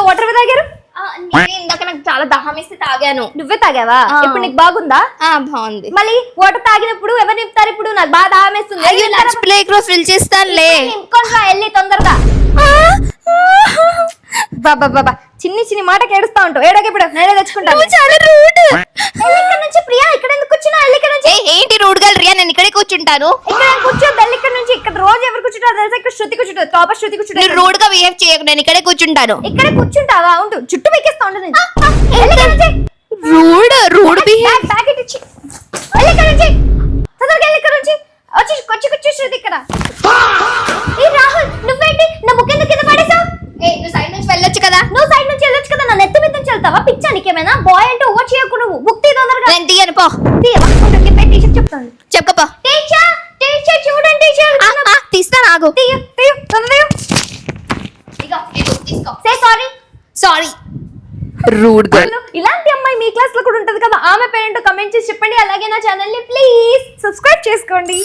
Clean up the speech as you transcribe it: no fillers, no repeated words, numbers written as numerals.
Water తాగారు? ఇందాక నాకు చాలా దాహం వేస్తే తాగాను. నువ్వే తాగావా? ఇప్పుడు నీకు బాగుందా? బాగుంది. మళ్ళీ వాటర్ తాగినప్పుడు ఎవరు నింపుతారు? ఇప్పుడు నాకు బాగా దాహం వేస్తుంది. లంచ్ బ్రేక్ లో ఫిల్ చేస్తానులే. నింపుకొని వెళ్ళి తొందరగా. బాబా బాబా చిన్ని చిన్ని మాటకి ఏడుస్తా ఉంటావు. ఏడోకి ఇప్పుడు నేనే తెచ్చుకుంటాను. చాలా రూడ్. ఇక్కడ నుంచి ప్రియా ఇక్కడ ఎందుకు కూర్చున్నా? ఇక్కడ నుంచి ఏంటి రూడ్ గా రియా? నేను ఇక్కడే కూర్చుంటాను. ఇక్కడ కూర్చోద్దు. ఇక్కడ నుంచి ఇక్కడ రోజు ఎవరు కూర్చుంటారు తెలుసా? ఇక్కడ శృతి కూర్చుంటారు. టాపర్ శృతి కూర్చుంటారు. నువ్వు రూడ్ గా బిహేవ్ చేయకు. నేను ఇక్కడే కూర్చుంటాను. ఇక్కడే కూర్చుంటావా? ఉంటు జుట్టు పీకేస్తా ఉంటుంది. Rude behave. ప్యాకెట్ ఇచ్చి ఇక్కడ నుంచి తొందరగా ఇక్కడ నుంచి వచ్చి శృతి ఇక్కడ. ఏ రాహుల్ నువ్వేంటి నా బుక్ ఎందుకు కింద పడేసావు? నువ్వు సైడ్ నుంచి వెళ్ళొచ్చు కదా. నువ్వు సైడ్ నుంచి వెళ్ళొచ్చు కదా. నా నెత్తి మీద నుంచి వెళ్తావా? పిచ్చా నీకేమైనా? బాయ్ అంటే ఓవర్ చేయకు. నువ్వు బుక్ తీ తొందరగా. నేను తీయను పో. తీయవా? టీచర్ చెప్తాను. చెప్పపో. టీచర్ చూడండి టీచర్. తీస్తా నాగు. తీయ తొందరగా. తీసుకో. Say sorry. Rude girl. ఇలాంటి అమ్మాయి మీ క్లాస్ లో కూడా ఉంటది కదా. ఆమె పేరేంటో కమెంట్ చేసి చెప్పండి. అలాగే నా ఛానల్ ని ప్లీజ్ సబ్స్క్రైబ్ చేసుకోండి.